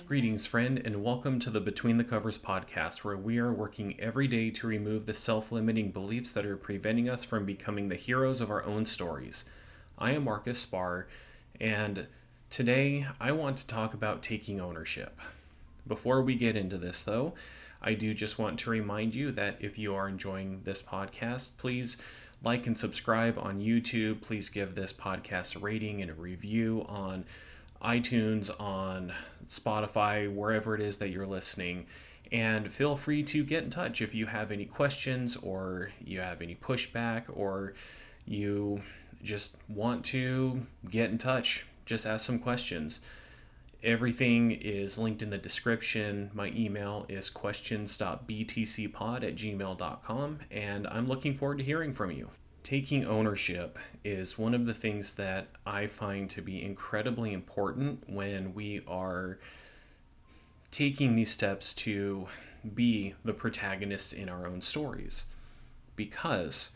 Greetings, friend, and welcome to the Between the Covers podcast, where we are working every day to remove the self-limiting beliefs that are preventing us from becoming the heroes of our own stories. I am Marcus Spar, and today I want to talk about taking ownership. Before we get into this, though, I do just want to remind you that if you are enjoying this podcast, please like and subscribe on YouTube. Please give this podcast a rating and a review on iTunes, on Spotify, wherever it is that you're listening. And feel free to get in touch if you have any questions or you have any pushback or you just want to get in touch. Just ask some questions. Everything is linked in the description. My email is questions.btcpod@gmail.com, and I'm looking forward to hearing from you. Taking ownership is one of the things that I find to be incredibly important when we are taking these steps to be the protagonists in our own stories. Because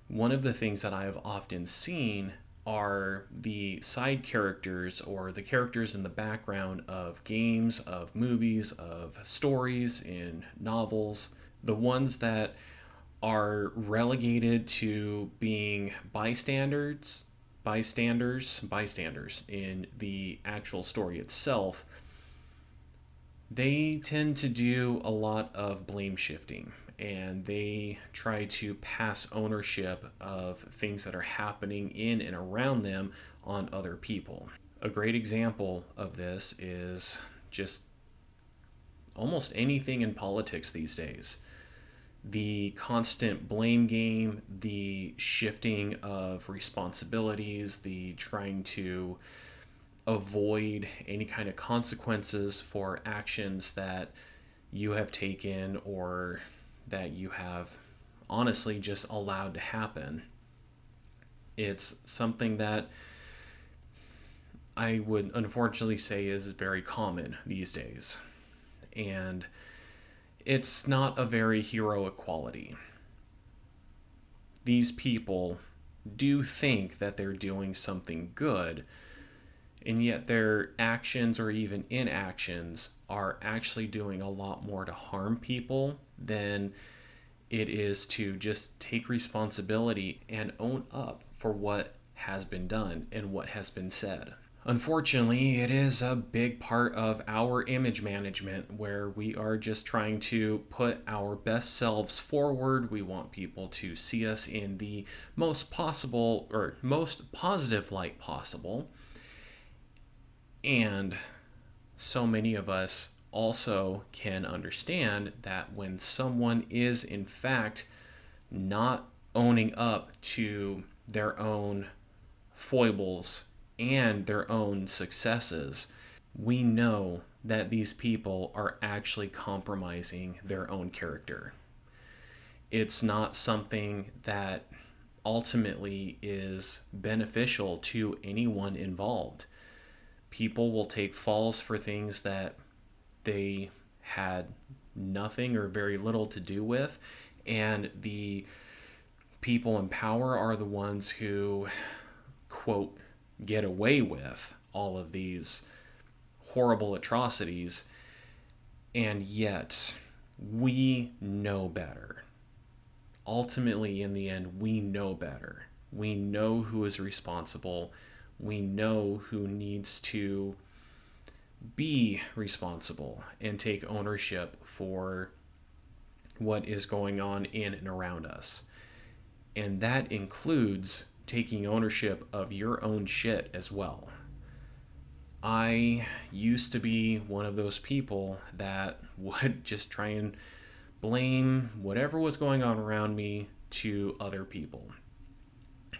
one of the things that I have often seen are the side characters or the characters in the background of games, of movies, of stories, in novels, the ones that are relegated to being bystanders in the actual story itself. They tend to do a lot of blame shifting, and they try to pass ownership of things that are happening in and around them on other people. A great example of this is just almost anything in politics these days. The constant blame game, the shifting of responsibilities, the trying to avoid any kind of consequences for actions that you have taken or that you have honestly just allowed to happen. It's something that I would unfortunately say is very common these days. And it's not a very heroic quality. These people do think that they're doing something good, and yet their actions or even inactions are actually doing a lot more to harm people than it is to just take responsibility and own up for what has been done and what has been said. Unfortunately, it is a big part of our image management where we are just trying to put our best selves forward. We want people to see us in the most possible or most positive light possible. And so many of us also can understand that when someone is in fact not owning up to their own foibles and their own successes, we know that these people are actually compromising their own character. It's not something that ultimately is beneficial to anyone involved. People will take falls for things that they had nothing or very little to do with, and the people in power are the ones who, quote, get away with all of these horrible atrocities, and yet we know better. Ultimately, in the end, we know better. We know who is responsible. We know who needs to be responsible and take ownership for what is going on in and around us. And that includes taking ownership of your own shit as well. I used to be one of those people that would just try and blame whatever was going on around me to other people.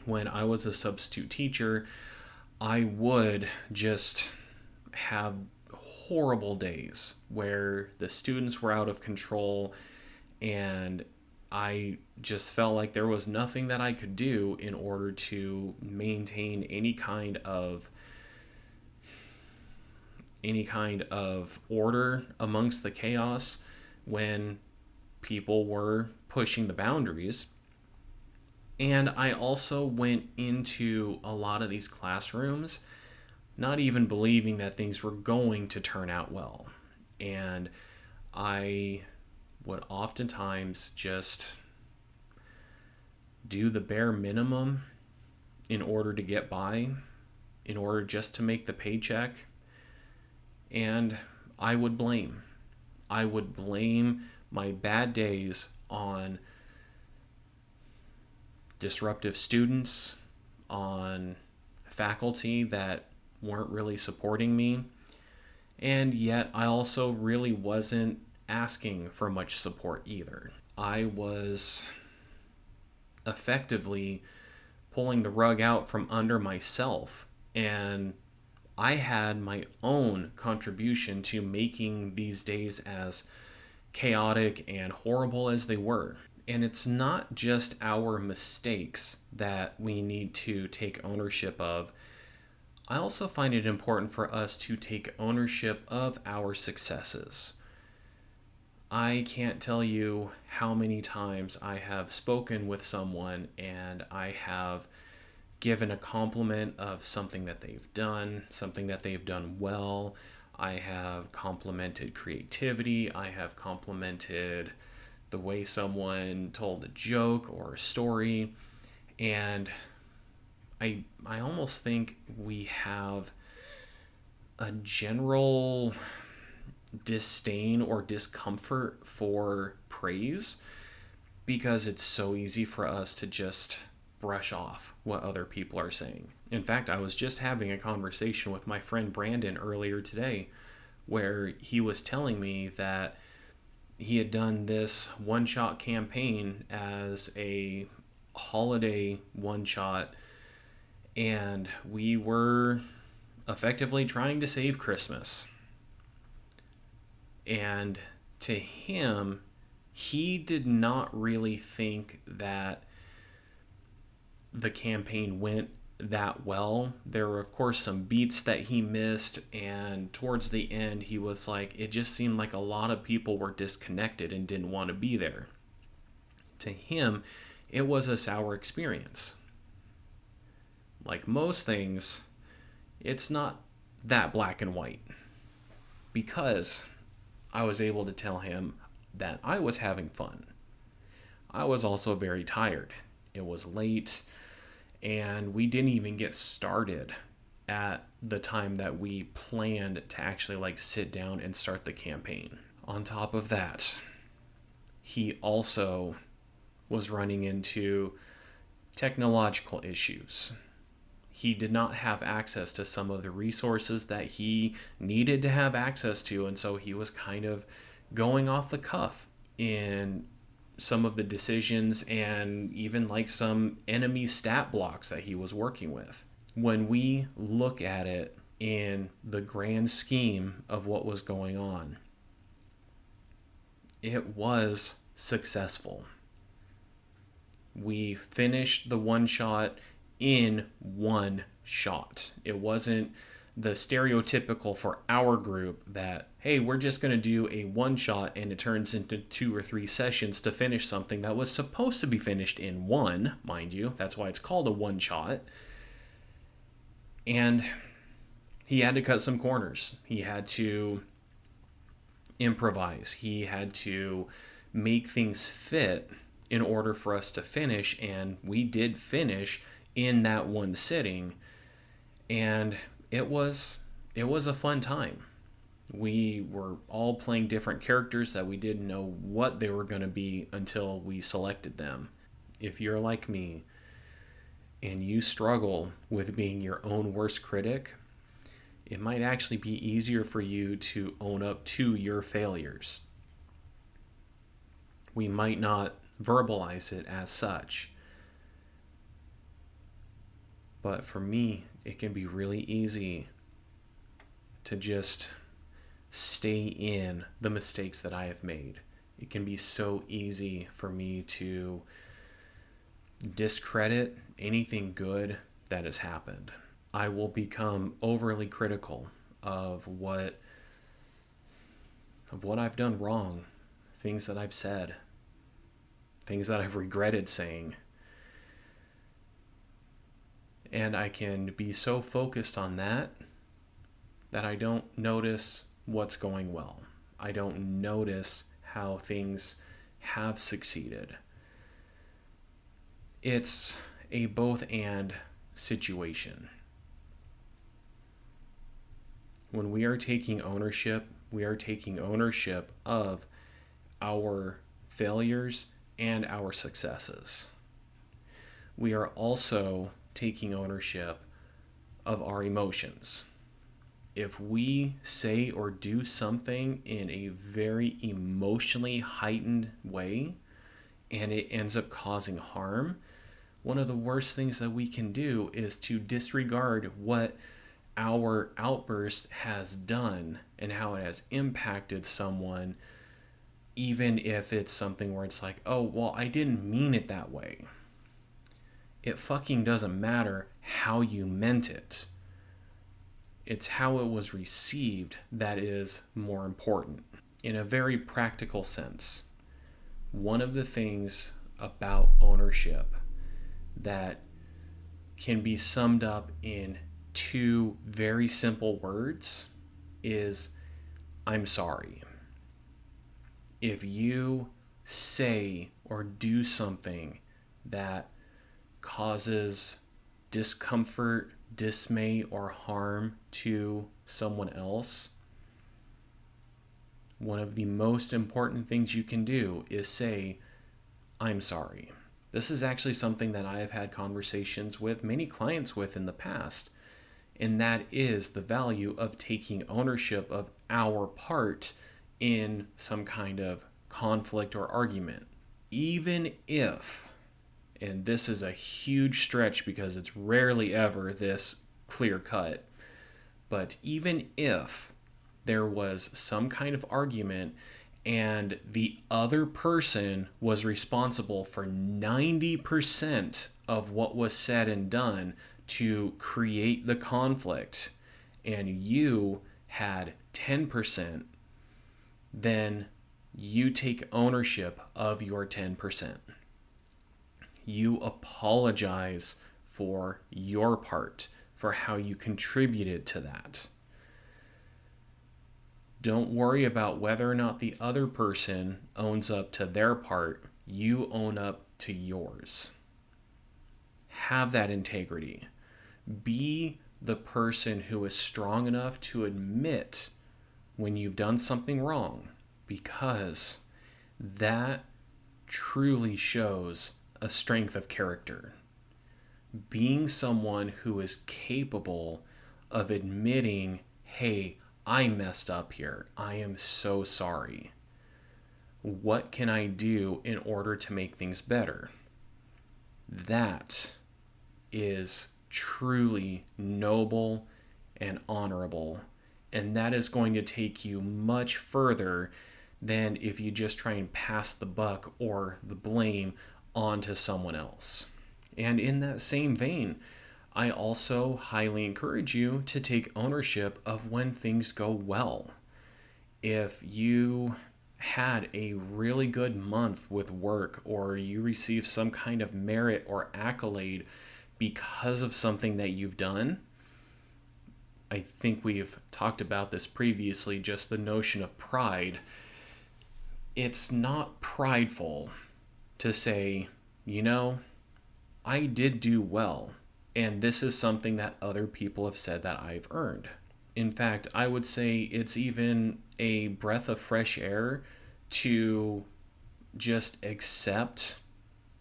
When I was a substitute teacher, I would just have horrible days where the students were out of control, and I just felt like there was nothing that I could do in order to maintain any kind of order amongst the chaos when people were pushing the boundaries. And I also went into a lot of these classrooms not even believing that things were going to turn out well. And I would oftentimes just do the bare minimum in order to get by, in order just to make the paycheck. And I would blame. I would blame my bad days on disruptive students, on faculty that weren't really supporting me. And yet I also really wasn't asking for much support either. I was effectively pulling the rug out from under myself, and I had my own contribution to making these days as chaotic and horrible as they were. And it's not just our mistakes that we need to take ownership of. I also find it important for us to take ownership of our successes. I can't tell you how many times I have spoken with someone and I have given a compliment of something that they've done, something that they've done well. I have complimented creativity. I have complimented the way someone told a joke or a story. And I almost think we have a general disdain or discomfort for praise because it's so easy for us to just brush off what other people are saying. In fact, I was just having a conversation with my friend Brandon earlier today where he was telling me that he had done this one-shot campaign as a holiday one-shot, and we were effectively trying to save Christmas. And to him, he did not really think that the campaign went that well. There were, of course, some beats that he missed, and towards the end, he was like, it just seemed like a lot of people were disconnected and didn't want to be there. To him, it was a sour experience. Like most things, it's not that black and white, because I was able to tell him that I was having fun. I was also very tired. It was late, and we didn't even get started at the time that we planned to actually sit down and start the campaign. On top of that, he also was running into technological issues. He did not have access to some of the resources that he needed to have access to, and so he was kind of going off the cuff in some of the decisions and even some enemy stat blocks that he was working with. When we look at it in the grand scheme of what was going on, it was successful. We finished the one shot in one shot. It wasn't the stereotypical for our group that, hey, we're just going to do a one shot and it turns into 2 or 3 sessions to finish something that was supposed to be finished in one, mind you. That's why it's called a one shot. And he had to cut some corners. He had to improvise. He had to make things fit in order for us to finish, and we did finish in that one sitting, and it was a fun time. We were all playing different characters that we didn't know what they were going to be until we selected them. If you're like me and you struggle with being your own worst critic, it might actually be easier for you to own up to your failures. We might not verbalize it as such, but for me, it can be really easy to just stay in the mistakes that I have made. It can be so easy for me to discredit anything good that has happened. I will become overly critical of what I've done wrong, things that I've said, things that I've regretted saying. And I can be so focused on that that I don't notice what's going well. I don't notice how things have succeeded. It's a both and situation. When we are taking ownership of our failures and our successes. We are also taking ownership of our emotions. If we say or do something in a very emotionally heightened way and it ends up causing harm, one of the worst things that we can do is to disregard what our outburst has done and how it has impacted someone, even if it's something where it's like, oh, well, I didn't mean it that way. It fucking doesn't matter how you meant it. It's how it was received that is more important. In a very practical sense, one of the things about ownership that can be summed up in 2 very simple words is, I'm sorry. If you say or do something that causes discomfort, dismay, or harm to someone else, one of the most important things you can do is say, I'm sorry. This is actually something that I have had conversations with many clients with in the past, and that is the value of taking ownership of our part in some kind of conflict or argument. Even if, and this is a huge stretch because it's rarely ever this clear cut, but even if there was some kind of argument and the other person was responsible for 90% of what was said and done to create the conflict, and you had 10%, then you take ownership of your 10%. You apologize for your part, for how you contributed to that. Don't worry about whether or not the other person owns up to their part. You own up to yours. Have that integrity. Be the person who is strong enough to admit when you've done something wrong, because that truly shows a strength of character. Being someone who is capable of admitting, hey, I messed up here. I am so sorry. What can I do in order to make things better? That is truly noble and honorable, and that is going to take you much further than if you just try and pass the buck or the blame onto someone else. And in that same vein, I also highly encourage you to take ownership of when things go well. If you had a really good month with work, or you received some kind of merit or accolade because of something that you've done, I think we've talked about this previously, just the notion of pride. It's not prideful to say, you know, I did do well, and this is something that other people have said that I've earned. In fact, I would say it's even a breath of fresh air to just accept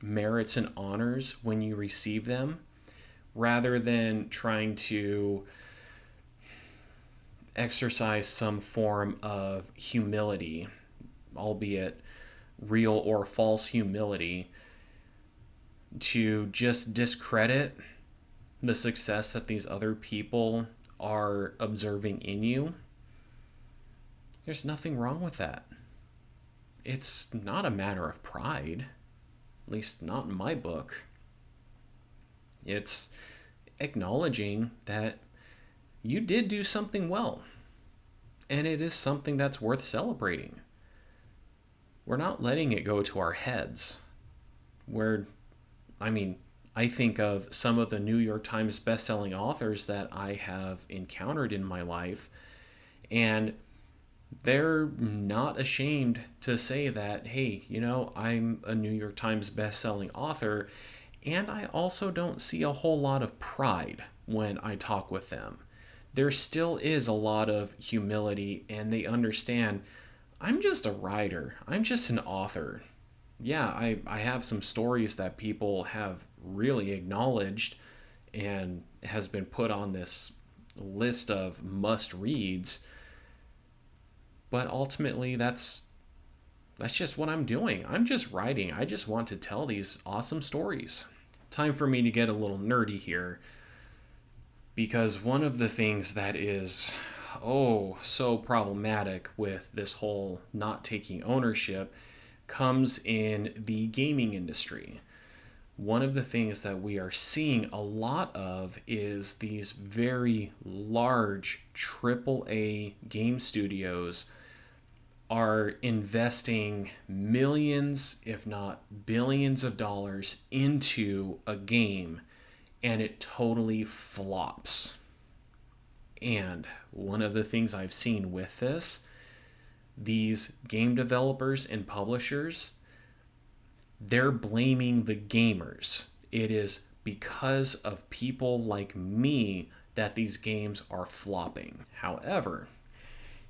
merits and honors when you receive them, rather than trying to exercise some form of humility, albeit real or false humility, to just discredit the success that these other people are observing in you. There's nothing wrong with that. It's not a matter of pride, at least not in my book. It's acknowledging that you did do something well, and it is something that's worth celebrating. We're not letting it go to our heads. I think of some of the New York Times bestselling authors that I have encountered in my life, and they're not ashamed to say that, hey, I'm a New York Times bestselling author, and I also don't see a whole lot of pride when I talk with them. There still is a lot of humility, and they understand I'm just a writer, I'm just an author. Yeah, I have some stories that people have really acknowledged and has been put on this list of must reads, but ultimately that's just what I'm doing. I'm just writing. I just want to tell these awesome stories. Time for me to get a little nerdy here, because one of the things that is so problematic with this whole not taking ownership comes in the gaming industry. One of the things that we are seeing a lot of is these very large AAA game studios are investing millions, if not billions of dollars into a game, and it totally flops. And one of the things I've seen with this, these game developers and publishers, they're blaming the gamers. It is because of people like me that these games are flopping. However,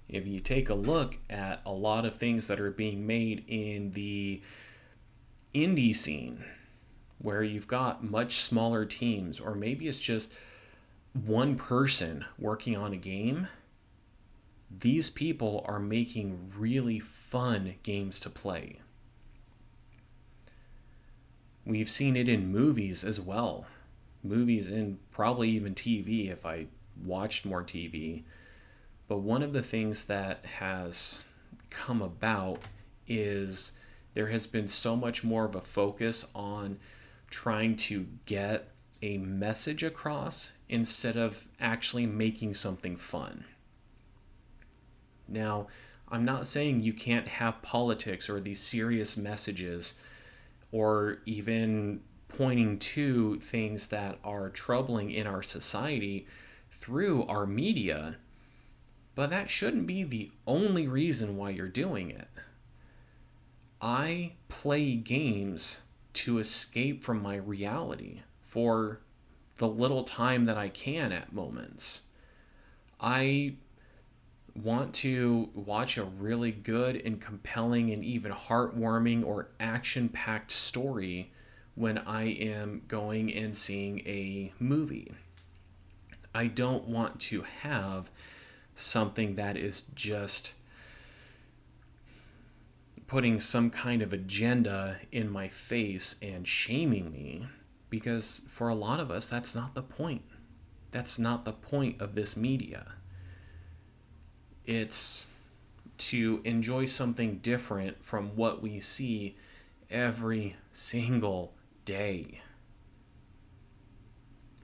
if you take a look at a lot of things that are being made in the indie scene, where you've got much smaller teams, or maybe it's just one person working on a game, these people are making really fun games to play. We've seen it in movies as well. Movies and probably even TV if I watched more TV. But one of the things that has come about is there has been so much more of a focus on trying to get a message across instead of actually making something fun. Now, I'm not saying you can't have politics or these serious messages or even pointing to things that are troubling in our society through our media, but that shouldn't be the only reason why you're doing it. I play games to escape from my reality for the little time that I can at moments. I want to watch a really good and compelling and even heartwarming or action-packed story when I am going and seeing a movie. I don't want to have something that is just putting some kind of agenda in my face and shaming me, because for a lot of us, that's not the point. That's not the point of this media. It's to enjoy something different from what we see every single day.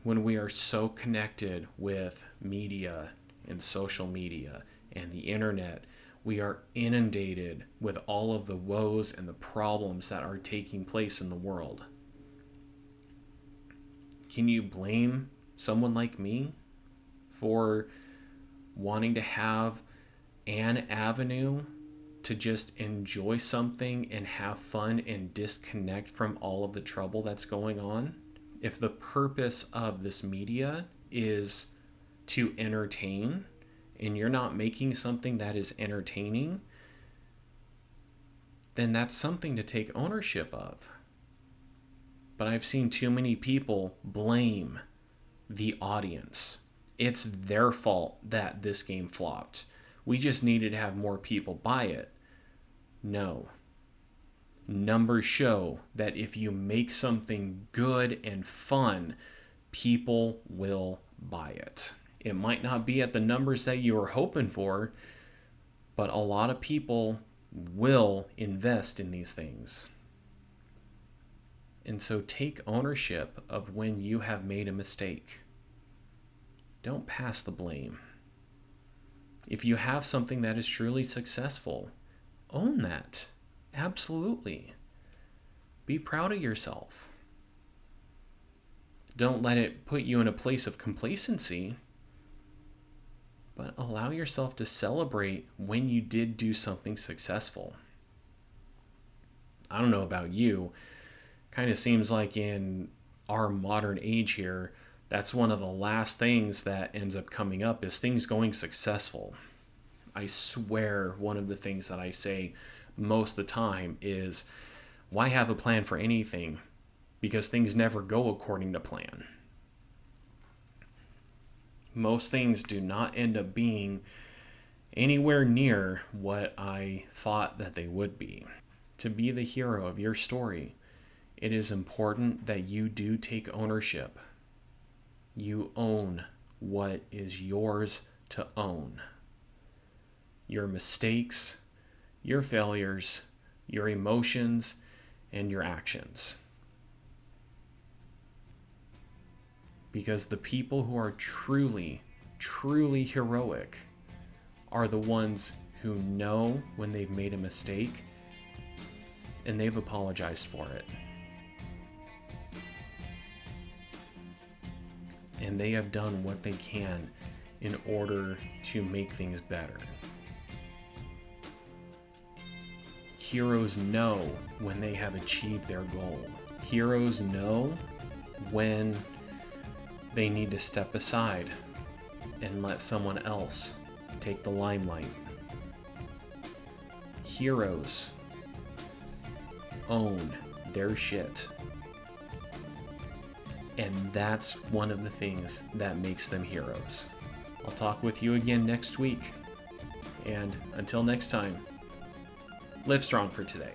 When we are so connected with media and social media and the internet, we are inundated with all of the woes and the problems that are taking place in the world. Can you blame someone like me for wanting to have an avenue to just enjoy something and have fun and disconnect from all of the trouble that's going on? If the purpose of this media is to entertain, and you're not making something that is entertaining, then that's something to take ownership of. But I've seen too many people blame the audience. It's their fault that this game flopped. We just needed to have more people buy it. No. Numbers show that if you make something good and fun, people will buy it. It might not be at the numbers that you were hoping for, but a lot of people will invest in these things. And so take ownership of when you have made a mistake. Don't pass the blame. If you have something that is truly successful, own that. Absolutely. Be proud of yourself. Don't let it put you in a place of complacency, but allow yourself to celebrate when you did do something successful. I don't know about you, kind of seems like in our modern age here, that's one of the last things that ends up coming up is things going successful. I swear one of the things that I say most of the time is, why have a plan for anything? Because things never go according to plan. Most things do not end up being anywhere near what I thought that they would be. To be the hero of your story, it is important that you do take ownership. You own what is yours to own. Your mistakes, your failures, your emotions, and your actions. Because the people who are truly, truly heroic are the ones who know when they've made a mistake and they've apologized for it. And they have done what they can in order to make things better. Heroes know when they have achieved their goal. Heroes know when they need to step aside and let someone else take the limelight. Heroes own their shit. And that's one of the things that makes them heroes. I'll talk with you again next week. And until next time, live strong for today.